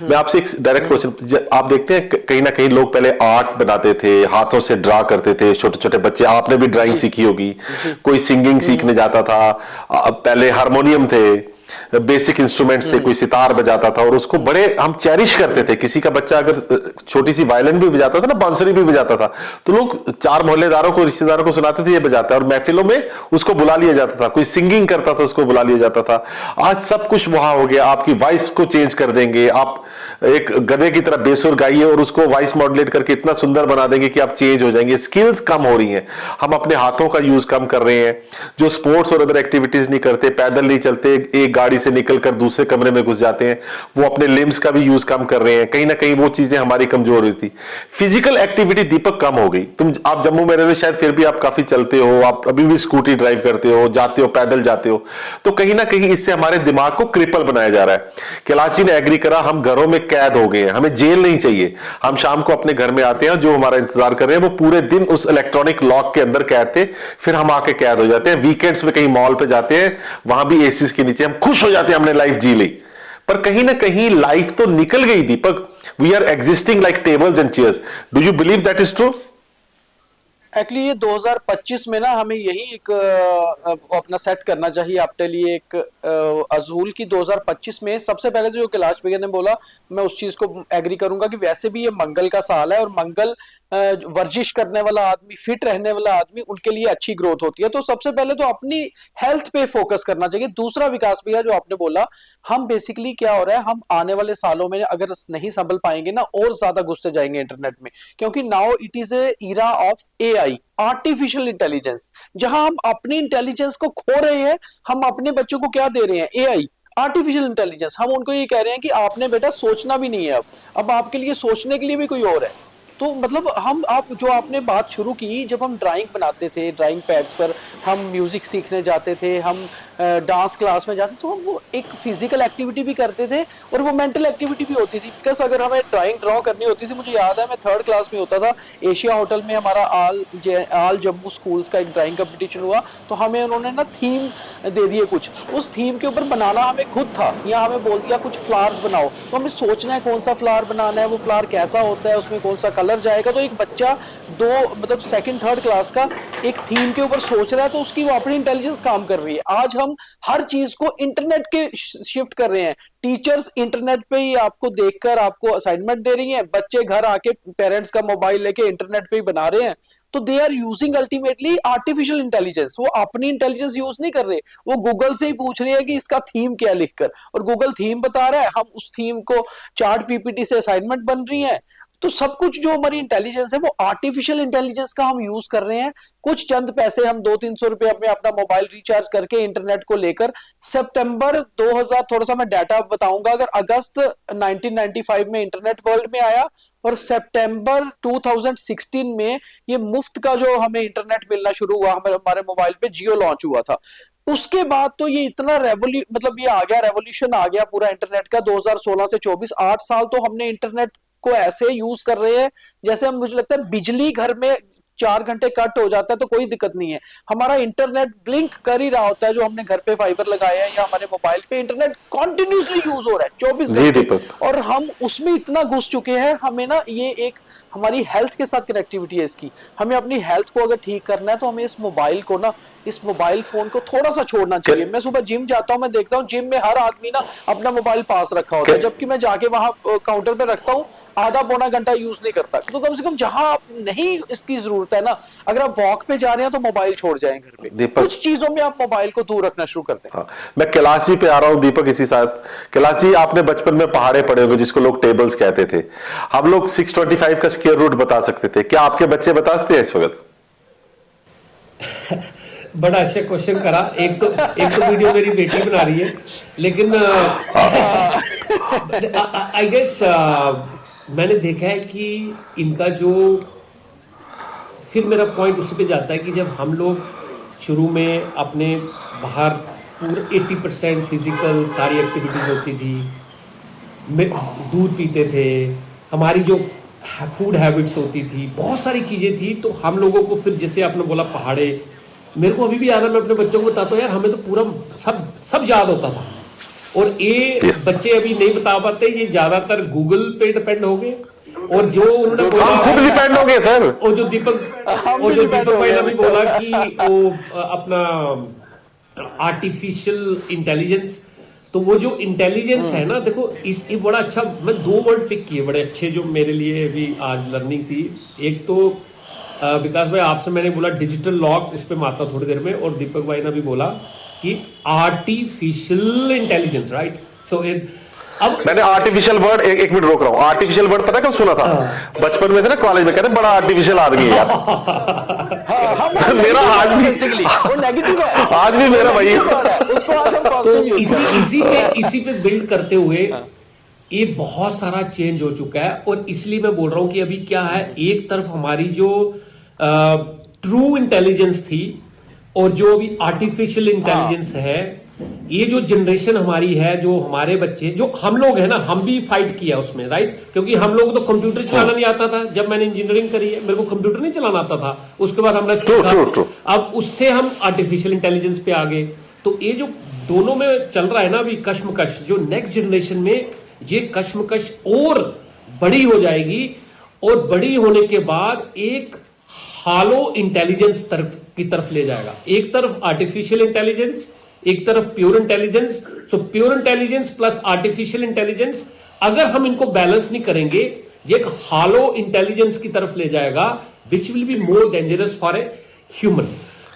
मैं आपसे एक डायरेक्ट क्वेश्चन, आप देखते हैं कहीं ना कहीं लोग पहले आर्ट बनाते थे, हाथों से ड्रा करते थे, छोटे छोटे बच्चे, आपने भी ड्राइंग सीखी होगी, कोई सिंगिंग सीखने जाता था, पहले हारमोनियम थे, बेसिक इंस्ट्रूमेंट से कोई सितार बजाता था और उसको बड़े हम चेरिश करते थे। किसी का बच्चा अगर छोटी सी वायलिन भी बजाता था ना, बांसुरी भी बजाता था, तो लोग 4 मोहल्लेदारों को, रिश्तेदारों को सुनाते थे ये बजाता है, और महफिलों में उसको बुला लिया जाता था। कोई सिंगिंग करता था, उसको बुला लिया जाता था। आज सब कुछ वहां हो गया, आपकी वॉइस को चेंज कर देंगे, आप एक गधे की तरह बेसुर गाइए और उसको वॉइस मॉड्यूलेट करके इतना सुंदर बना देंगे कि आप चेंज हो जाएंगे। स्किल्स कम हो रही हैं, हम अपने हाथों का यूज कम कर रहे हैं, जो स्पोर्ट्स और अदर एक्टिविटीज नहीं करते, पैदल नहीं चलते, एक गाड़ी से निकलकर दूसरे कमरे में घुस जाते हैं, वो अपने लिम्स का भी यूज कम कर रहे हैं। कहीं ना कहीं वो चीजें हमारी कमजोर हुई थी। फिजिकल एक्टिविटी दीपक कम हो गई। आप जम्मू में रहे, शायद फिर भी आप काफी चलते हो, आप अभी भी स्कूटी ड्राइव करते हो, जाते हो, पैदल जाते हो, तो कहीं ना कहीं इससे हमारे दिमाग को क्रिपल बनाया जा रहा है। कैलाश जी ने एग्री करा, हम घरों में कैद हो गए हैं, हमें जेल नहीं चाहिए। हम शाम को अपने घर में आते हैं, जो हमारा इंतजार कर रहे हैं वो पूरे दिन उस इलेक्ट्रॉनिक लॉक के अंदर कैद थे, फिर हम आके कैद हो जाते हैं। वीकेंड्स में कहीं मॉल पे जाते हैं, वहां भी एसीज के नीचे हम खुश हो जाते हैं, हमने लाइफ जी ली। पर कहीं ना कहीं लाइफ तो निकल गई Deepak. We are existing like tables and chairs. Do you believe that is true? Actually ये 2025 में ना हमें यही एक अपना सेट करना चाहिए अपने लिए एक अजूल की 2025 में सबसे पहले तो जो कैलाश भैया ने बोला मैं उस चीज को एग्री करूंगा कि वैसे भी ये मंगल का साल है और मंगल वर्जिश करने वाला आदमी फिट रहने वाला आदमी उनके लिए अच्छी ग्रोथ होती है। तो सबसे पहले तो अपनी हेल्थ पे फोकस करना चाहिए। दूसरा विकास भैया जो आपने बोला, हम बेसिकली क्या हो रहा है, हम आने वाले सालों में अगर नहीं संभल पाएंगे ना और ज्यादा घुसते जाएंगे इंटरनेट में, क्योंकि now it is A era of AI, artificial intelligence, जहां हम अपनी इंटेलिजेंस को खो रहे हैं। हम अपने बच्चों को क्या दे रहे हैं? AI, artificial intelligence. हम उनको ये कह रहे हैं कि आपने बेटा सोचना भी नहीं है, अब आपके लिए सोचने के लिए भी कोई और है। तो मतलब हम आप जो आपने बात शुरू की, जब हम ड्राइंग बनाते थे ड्राइंग पैड्स पर, हम म्यूजिक सीखने जाते थे, हम डांस क्लास में जाते, तो हम वो एक फिजिकल एक्टिविटी भी करते थे और वो मेंटल एक्टिविटी भी होती थी। बिकॉज अगर हमें ड्राइंग ड्रॉ करनी होती थी, मुझे याद है मैं 3rd क्लास में होता था, एशिया होटल में हमारा आल जम्मू स्कूल्स का एक ड्राइंग कंपटीशन हुआ, तो हमें उन्होंने ना थीम दे दिए कुछ, उस थीम के ऊपर बनाना हमें खुद था, या हमें बोल दिया कुछ फ्लावर्स बनाओ, तो हमें सोचना है कौन सा फ्लावर बनाना है, वो फ्लावर कैसा होता है, उसमें कौन सा कलर जाएगा। तो एक बच्चा 2 3rd क्लास का एक थीम के ऊपर सोच रहा है, तो उसकी वो अपनी इंटेलिजेंस काम कर रही है। आज हम हर चीज को इंटरनेट के शिफ्ट कर रहे हैं। टीचर्स इंटरनेट पे ही आपको देखकर आपको असाइनमेंट दे रही हैं, बच्चे घर आके पेरेंट्स का मोबाइल लेके इंटरनेट पे ही बना रहे हैं। तो they are using ultimately artificial intelligence. वो अपनी इंटेलिजेंस यूज नहीं कर रहे, वो गूगल से ही पूछ रहे हैं कि इसका थीम क्या लिखकर, और गूगल थीम बता रहा है, हम उस थीम को चार्ट पीपीटी से असाइनमेंट बन रही है। तो सब कुछ जो हमारी इंटेलिजेंस है वो आर्टिफिशियल इंटेलिजेंस का हम यूज कर रहे हैं। कुछ चंद पैसे हम 200-300 रुपए में अपना मोबाइल रिचार्ज करके इंटरनेट को लेकर, सितंबर 2000, थोड़ा सा मैं डाटा बताऊंगा, अगर अगस्त 1995 में इंटरनेट वर्ल्ड में आया और सितंबर 2016 में ये मुफ्त का जो हमें इंटरनेट मिलना शुरू हुआ, हमारे मोबाइल पे जियो लॉन्च हुआ था। उसके बाद तो ये इतना मतलब ये आ गया, रेवोल्यूशन आ गया पूरा इंटरनेट का। 2016 से 24 8 साल तो हमने इंटरनेट को ऐसे यूज कर रहे हैं जैसे हम, मुझे लगता है बिजली घर में 4 घंटे कट हो जाता है तो कोई दिक्कत नहीं है, हमारा इंटरनेट ब्लिंक कर ही रहा होता है। जो हमने घर पे फाइबर लगाया है या हमारे मोबाइल पे इंटरनेट कॉन्टिन्यूसली यूज हो रहा है 24 घंटे, और हम उसमें इतना घुस चुके हैं। हमें ना ये एक हमारी हेल्थ के साथ कनेक्टिविटी है इसकी। हमें अपनी हेल्थ को अगर ठीक करना है तो हमें इस मोबाइल को ना, इस मोबाइल फोन को थोड़ा सा छोड़ना चाहिए। मैं सुबह जिम जाता हूं, मैं देखता हूं जिम में हर आदमी ना अपना मोबाइल पास रखा होता है, जबकि मैं जाके वहां काउंटर पे रखता हूं, आधा पौना घंटा यूज नहीं करता। तो कम से कम जहां आप नहीं इसकी जरूरत है ना, अगर आप वॉक पे जा रहे हैं तो मोबाइल छोड़ जाएं घर पे। कुछ चीजों में आप मोबाइल को दूर रखना शुरू कर दें। हाँ, मैं कैलाश जी पे आ रहा हूं दीपक इसी साथ। कैलाश जी, आपने बचपन में पहाड़े पढ़े होंगे जिसको लोग टेबल्स कहते थे। हम लोग 625 का स्क्वायर रूट बता सकते थे, क्या आपके बच्चे बता सकते हैं इस वक्त? बड़ा अच्छा क्वेश्चन करा। एक तो वीडियो मेरी बेटी बना रही है, लेकिन आई गेस मैंने देखा है कि इनका जो, फिर मेरा पॉइंट उसी पे जाता है कि जब हम लोग शुरू में अपने बाहर पूरे 80% फिजिकल सारी एक्टिविटीज होती थी, दूध पीते थे, हमारी जो फूड हैबिट्स होती थी, बहुत सारी चीज़ें थी, तो हम लोगों को फिर जैसे आपने बोला पहाड़े, मेरे को अभी भी याद है, मैं अपने बच्चों को बताता हूँ यार, हमें तो पूरा सब याद होता था। और ये बच्चे अभी नहीं बता पाते, ये ज्यादातर गूगल पे डिपेंड हो गए। और जो उन्होंने बोला, हम खुद डिपेंड हो गए सर। और जो दीपक भाई ने भी बोला कि वो अपना आर्टिफिशियल इंटेलिजेंस, तो वो जो इंटेलिजेंस है ना, देखो ये बड़ा अच्छा, मैं 2 वर्ड पिक किए बड़े अच्छे जो मेरे लिए अभी आज लर्निंग थी। एक तो विकास भाई आपसे मैंने बोला डिजिटल लॉक, उस पर माता थोड़ी देर में, और दीपक भाई ने भी बोला कि आर्टिफिशियल इंटेलिजेंस, राइट। सो अब मैंने आर्टिफिशियल वर्ड, एक मिनट रोक रहा हूँ, आर्टिफिशियल वर्ड पता कब सुना था? बचपन में थे ना कॉलेज में, कहते बड़ा आर्टिफिशियल आदमी है यार। मेरा आज भी वो नेगेटिव है, आज भी मेरा वही है। उसको आज हम पॉजिटिव यूज कर रहे हैं। इसी पे बिल्ड करते हुए ये बहुत सारा चेंज हो चुका है। और इसलिए मैं बोल रहा हूं कि अभी क्या है, एक तरफ हमारी जो ट्रू इंटेलिजेंस थी और जो अभी आर्टिफिशियल इंटेलिजेंस है, ये जो जनरेशन हमारी है, जो हमारे बच्चे, जो हम लोग है ना, हम भी फाइट किया उसमें, राइट। क्योंकि हम लोग तो कंप्यूटर चलाना नहीं आता था। जब मैंने इंजीनियरिंग करी है, मेरे को कंप्यूटर नहीं चलाना आता था। उसके बाद हमने सीखा, अब उससे हम आर्टिफिशियल इंटेलिजेंस पे आ गए। तो ये जो दोनों में चल रहा है ना अभी कश्मकश, जो नेक्स्ट जनरेशन में ये कश्मकश और बड़ी हो जाएगी, और बड़ी होने के बाद एक हालो इंटेलिजेंस की तरफ ले जाएगा। एक तरफ आर्टिफिशियल इंटेलिजेंस, एक तरफ pure intelligence. So pure intelligence plus artificial intelligence, अगर हम इनको बैलेंस नहीं करेंगे, ये एक हालो इंटेलिजेंस की तरफ ले जाएगा, which will be more dangerous for a human.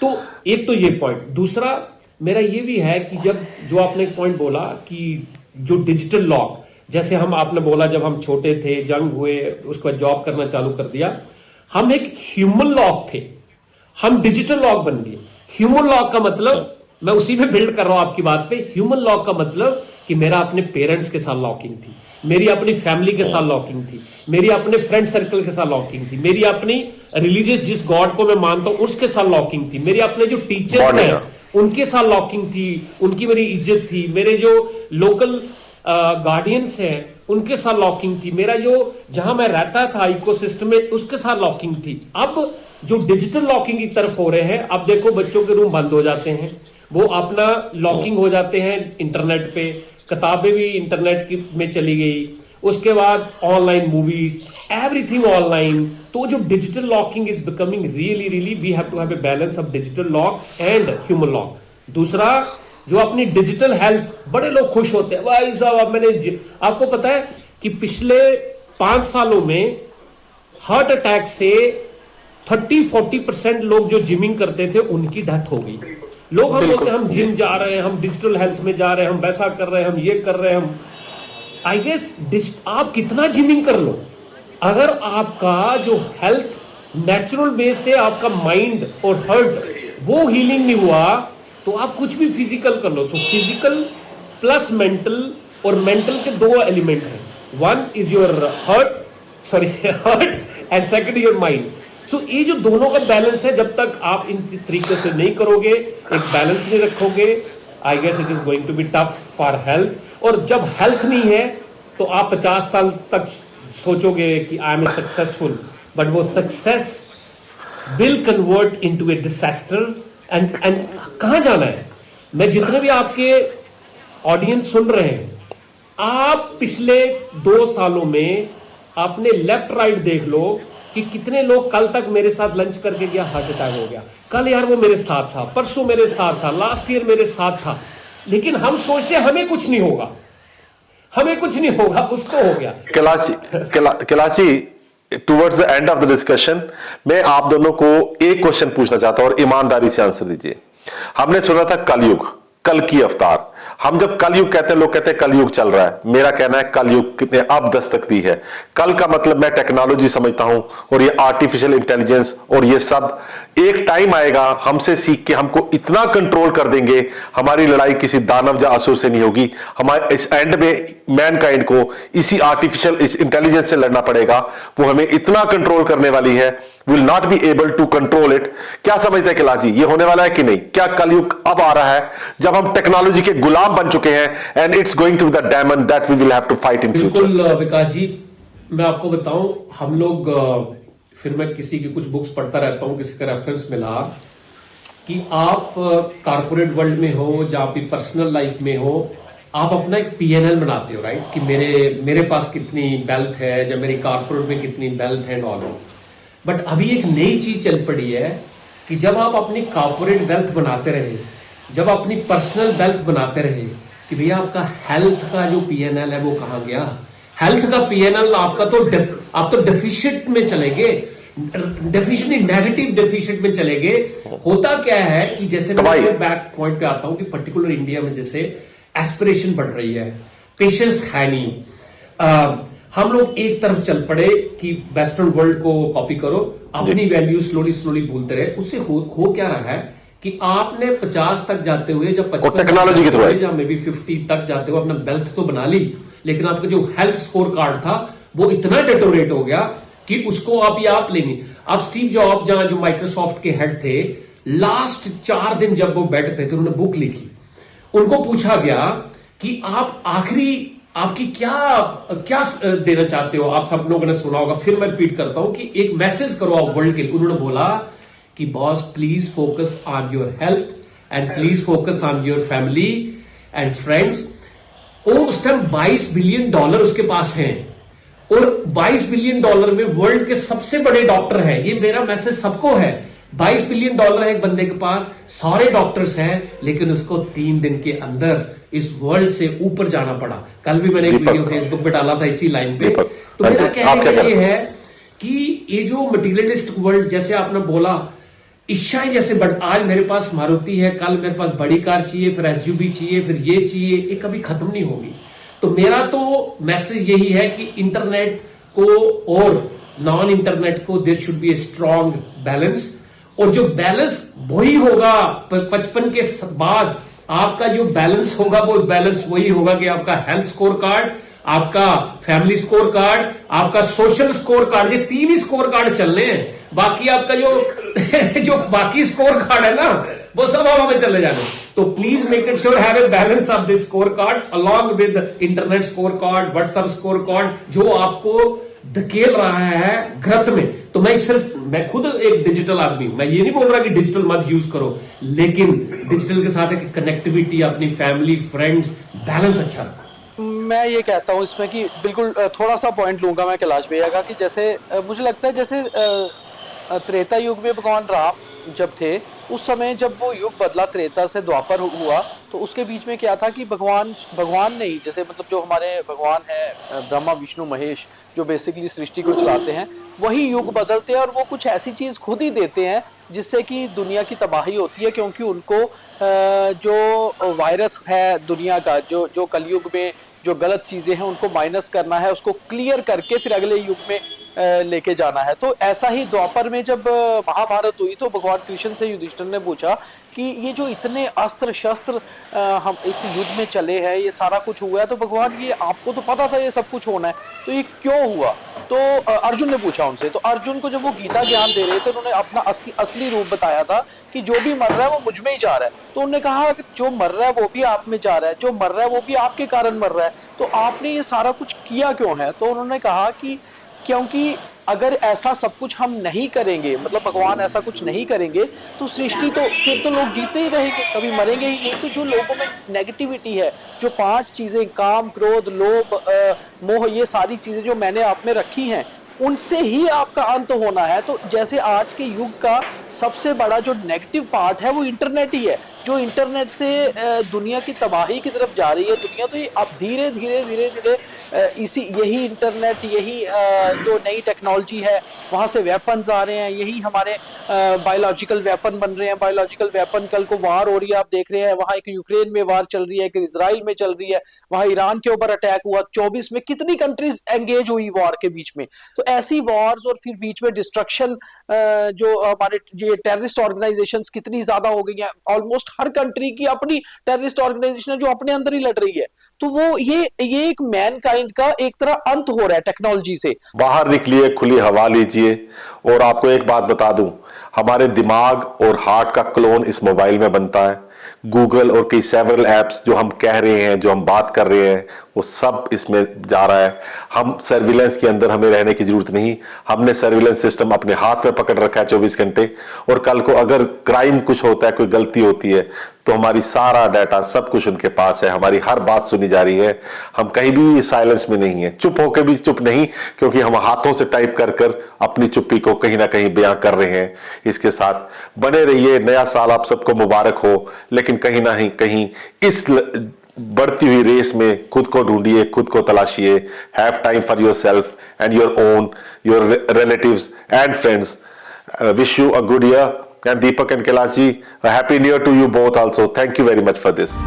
तो एक तो ये पॉइंट। दूसरा मेरा ये भी है कि जब जो आपने एक पॉइंट बोला कि जो डिजिटल लॉक, जैसे हम आपने बोला जब हम छोटे थे, यंग हुए, उसके बाद जॉब करना चालू कर दिया, हम एक ह्यूमन लॉक थे, हम डिजिटल लॉक बन गए। ह्यूमन लॉक का मतलब, मैं उसी पे बिल्ड कर रहा हूं आपकी बात पे, ह्यूमन लॉक का मतलब कि मेरा अपने पेरेंट्स के साथ लॉकिंग थी, मेरी अपनी फैमिली के साथ लॉकिंग थी, मेरी अपने फ्रेंड सर्कल के साथ लॉकिंग थी, मेरी अपनी रिलीजियस जिस गॉड को मैं मानता हूं उसके साथ लॉकिंग थी, मेरे अपने जो टीचर्स हैं उनके साथ लॉकिंग थी, उनकी मेरी इज्जत थी, मेरे जो लोकल गार्डियंस हैं उनके साथ लॉकिंग थी, मेरा जो जहां मैं रहता था इकोसिस्टम में उसके साथ लॉकिंग थी। अब जो डिजिटल लॉकिंग की तरफ हो रहे हैं, अब देखो बच्चों के रूम बंद हो जाते हैं, वो अपना लॉकिंग हो जाते हैं इंटरनेट पे, किताबें भी इंटरनेट में चली गई, उसके बाद ऑनलाइन मूवीज, एवरीथिंग ऑनलाइन। तो जो digital locking is becoming really we have to have a balance of digital lock and human lock. दूसरा, जो अपनी डिजिटल हेल्थ, बड़े लोग खुश होते हैं भाई साहब, अब मैंने, आपको पता है कि पिछले 5 सालों में हार्ट अटैक से 30-40% लोग जो जिमिंग करते थे उनकी डेथ हो गई। लोग हम बोलते हैं हम जिम जा रहे हैं, हम डिजिटल हेल्थ में जा रहे हैं, हम वैसा कर रहे हैं, हम ये कर रहे हैं, हम, आई गेस आप कितना जिमिंग कर लो, अगर आपका जो हेल्थ नेचुरल बेस से आपका माइंड और हार्ट वो हीलिंग नहीं हुआ, तो आप कुछ भी फिजिकल कर लो। सो फिजिकल प्लस मेंटल, और मेंटल के 2 एलिमेंट हैं, one is your heart and second your mind. So ये जो दोनों का बैलेंस है, जब तक आप इन तरीके से नहीं करोगे, एक बैलेंस नहीं रखोगे, I guess it is going to be tough for health. और जब हेल्थ नहीं है तो आप 50 साल तक सोचोगे कि आई एम सक्सेसफुल, बट वो success will convert into A disaster. And कहां जाना है? मैं जितने भी आपके ऑडियंस सुन रहे हैं, आप पिछले 2 सालों में आपने लेफ्ट राइट देख लो कि कितने लोग कल तक मेरे साथ लंच करके गया, हार्ट अटैक हो गया, कल यार वो मेरे साथ था, परसों मेरे साथ था, लास्ट ईयर मेरे साथ था, लेकिन हम सोचते हमें कुछ नहीं होगा, हमें कुछ नहीं होगा, उसको हो गया। Kailashi, towards the end of the discussion मैं आप दोनों को एक क्वेश्चन पूछना चाहता हूं और ईमानदारी से आंसर दीजिए। हमने सुना था कलयुग, कल की अवतार। हम जब कलयुग कहते हैं, लोग कहते हैं कलयुग चल रहा है, मेरा कहना है कलयुग कितने अब दस्तक दी है। कल का मतलब मैं टेक्नोलॉजी समझता हूं, और ये आर्टिफिशियल इंटेलिजेंस और ये सब, एक टाइम आएगा हमसे सीख के हमको इतना कंट्रोल कर देंगे, हमारी लड़ाई किसी दानव या असुर से नहीं होगी। हमारे इस एंड में मैनकाइंड को इसी आर्टिफिशियल इंटेलिजेंस से लड़ना पड़ेगा। वो हमें इतना कंट्रोल करने वाली है, will not be able to control it. क्या समझते हैं कैलाश जी, ये होने वाला है कि नहीं? क्या कलयुग अब आ रहा है जब हम टेक्नोलॉजी के गुलाम बन चुके हैं, and it's going to be the demon that we will have to fight in future? बिल्कुल विकास जी, मैं आपको बताऊं, हम लोग, फिर मैं किसी की कुछ बुक्स पढ़ता रहता हूं, किसी का रेफरेंस मिला कि आप कॉर्पोरेट वर्ल्ड में हो या आपकी पर्सनल लाइफ में हो, आप अपना एक पीएनएल बनाते हो, राइट, कि मेरे पास कितनी वेल्थ है, या मेरी कॉर्पोरेट में कितनी वेल्थ है, ऑल। बट अभी एक नई चीज चल पड़ी है कि जब आप अपनी कॉर्पोरेट वेल्थ बनाते रहे, जब अपनी पर्सनल वेल्थ बनाते रहे, कि भैया आपका हेल्थ का जो पीएनएल है वो कहां गया? हेल्थ का पीएनएल आपका तो आप तो डेफिशिएंट में चले गए, डेफिशिएंट, नेगेटिव डेफिशिएंट में चले गए। होता क्या है कि जैसे मैं बैक पॉइंट पे आता हूं कि पर्टिकुलर इंडिया में जैसे एस्पिरेशन बढ़ रही है, पेशेंस है नहीं, हम लोग एक तरफ चल पड़े कि वेस्टर्न वर्ल्ड को कॉपी करो, अपनी वैल्यू स्लोली भूलते रहे। उससे हो क्या रहा है कि आपने 50 तक जाते हुए, जब 55 टेक्नोलॉजी के थ्रू या मे बी 50 तक जाते हुए अपना वेल्थ तो बना ली, लेकिन आपका जो हेल्थ स्कोर कार्ड था वो इतना डेटोरेट हो गया कि उसको आप लेंगे। आप स्टीव जॉब, जहां जो माइक्रोसॉफ्ट के हेड थे, लास्ट 4 दिन जब वो बेड पे थे, उन्होंने बुक लिखी। उनको पूछा गया कि आप आखिरी आपकी क्या देना चाहते हो? आप सब लोगों ने सुना होगा, फिर मैं रिपीट करता हूं कि एक मैसेज करो आप वर्ल्ड के लिए। उन्होंने बोला कि boss, please focus on your health and please focus on your family and friends. उस टाइम $22 बिलियन उसके पास हैं, और 22 बिलियन डॉलर में वर्ल्ड के सबसे बड़े डॉक्टर हैं। ये मेरा मैसेज सबको है। 22 बिलियन डॉलर है एक बंदे के पास, सारे डॉक्टर्स हैं, लेकिन उसको 3 दिन के अंदर इस वर्ल्ड से ऊपर जाना पड़ा। कल भी मैंने एक वीडियो फेसबुक पे डाला था इसी लाइन पे। तो मेरा कहने का ये है कि ये जो मटीरियलिस्ट वर्ल्ड, जैसे आपने बोला, इच्छाएं जैसे बढ़, आज मेरे पास मारुति है, कल मेरे पास बड़ी कार चाहिए, फिर एसयूवी चाहिए, फिर ये चाहिए, ये कभी खत्म नहीं होगी। तो मेरा तो मैसेज यही है कि इंटरनेट को और नॉन इंटरनेट को there should be a strong balance. और जो बैलेंस वही होगा 55 के बाद आपका जो बैलेंस होगा, वो बैलेंस वही होगा कि आपका हेल्थ स्कोर कार्ड, आपका फैमिली स्कोर कार्ड, आपका सोशल स्कोर कार्ड, ये 3 ही स्कोर कार्ड चलने हैं। बाकी आपका जो बाकी स्कोर कार्ड है ना, वो सब हवा में चले जाने। तो please make it sure have a balance of this score card along with internet score card, WhatsApp score card, जो आपको धकेल रहा है ग्रत में। तो मैं खुद एक डिजिटल आदमी हूं, मैं ये नहीं बोल रहा कि डिजिटल मत यूज करो, लेकिन डिजिटल के साथ एक कनेक्टिविटी, अपनी फैमिली, फ्रेंड्स, बैलेंस अच्छा रखो। मैं ये कहता हूँ इसमें कि बिल्कुल थोड़ा सा पॉइंट लूंगा मैं कैलाश भैया का, कि जैसे मुझे लगता है जैसे त्रेता युग में भगवान राम जब थे, उस समय जब वो युग बदला, त्रेता से द्वापर हुआ, तो उसके बीच में क्या था कि भगवान नहीं, जैसे मतलब जो हमारे भगवान हैं ब्रह्मा विष्णु महेश, जो बेसिकली सृष्टि को चलाते हैं, वही युग बदलते हैं और वो कुछ ऐसी चीज़ खुद ही देते हैं जिससे कि दुनिया की तबाही होती है। क्योंकि उनको जो वायरस है दुनिया का, जो कलयुग में जो गलत चीज़ें हैं उनको माइनस करना है, उसको क्लियर करके फिर अगले युग में लेके जाना है। तो ऐसा ही द्वापर में जब महाभारत हुई, तो भगवान कृष्ण से युधिष्ठिर ने पूछा कि ये जो इतने अस्त्र शस्त्र हम इस युद्ध में चले हैं, ये सारा कुछ हुआ है, तो भगवान ये आपको तो पता था ये सब कुछ होना है, तो ये क्यों हुआ? तो अर्जुन ने पूछा उनसे। तो अर्जुन को जब वो गीता ज्ञान दे रहे थे, उन्होंने अपना असली रूप बताया था कि जो भी मर रहा है वो मुझ में ही जा रहा है। तो उन्होंने कहा अगर जो मर रहा है वो भी आप में जा रहा है, जो मर रहा है वो भी आपके कारण मर रहा है, तो आपने ये सारा कुछ किया क्यों है? तो उन्होंने कहा कि क्योंकि अगर ऐसा सब कुछ हम नहीं करेंगे, मतलब भगवान ऐसा कुछ नहीं करेंगे, तो सृष्टि तो फिर तो लोग जीते ही रहेंगे, कभी मरेंगे ही नहीं। तो जो लोगों में नेगेटिविटी है, जो 5 चीजें, काम, क्रोध, लोभ, मोह, ये सारी चीजें जो मैंने आप में रखी हैं, उनसे ही आपका अंत होना है। तो जैसे आज के युग का सबसे बड़ा जो नेगेटिव पार्ट है वो इंटरनेट ही है, जो इंटरनेट से दुनिया की तबाही की तरफ जा रही है दुनिया। तो ये अब धीरे धीरे यही इंटरनेट, यही जो नई टेक्नोलॉजी है, वहाँ से वेपन्स आ रहे हैं, यही हमारे बायोलॉजिकल वेपन बन रहे हैं। बायोलॉजिकल वेपन, कल को वार हो रही है, आप देख रहे हैं, वहाँ एक यूक्रेन में वार चल रही है, एक इजराइल में चल रही है, वहाँ ईरान के ऊपर अटैक हुआ, 24 में कितनी कंट्रीज एंगेज हुई वॉर के बीच में। तो ऐसी वॉर्स और फिर बीच में डिस्ट्रक्शन, जो हमारे ये टेररिस्ट ऑर्गेनाइजेशंस कितनी ज्यादा हो गई हैं, ऑलमोस्ट हर कंट्री की अपनी टेररिस्ट ऑर्गेनाइजेशन है जो अपने अंदर ही लड़ रही है। तो वो ये एक मैनकाइंड का एक तरह अंत हो रहा है टेक्नोलॉजी से। बाहर निकलिए, खुली हवा लीजिए। और आपको एक बात बता दूं, हमारे दिमाग और हार्ट का क्लोन इस मोबाइल में बनता है। गूगल और कई सेवरल एप्स जो हम कह रहे हैं, जो हम बात कर रहे हैं, वो सब इसमें जा रहा है। हम सर्विलेंस के अंदर हमें रहने की जरूरत नहीं। हमने सर्विलेंस सिस्टम अपने हाथ में पकड़ रखा है 24 घंटे। और कल को अगर क्राइम कुछ होता है, कोई गलती होती है, तो हमारी सारा डाटा, सब कुछ उनके पास है। हमारी हर बात सुनी जा रही है। हम कहीं भी साइलेंस में नहीं है, चुप होकर भी चुप नहीं, क्योंकि हम हाथों से टाइप कर कर अपनी चुप्पी को कहीं ना कहीं बयां कर रहे हैं। इसके साथ बने रहिए। नया साल आप सबको मुबारक हो, लेकिन कहीं ना कहीं इस बढ़ती हुई रेस में खुद को ढूंढिए, खुद को तलाशिए। Have time for yourself and your own, your relatives and friends. Wish you a good year, and Deepak and Kailash ji, a happy new year to you both also. Thank you very much for this.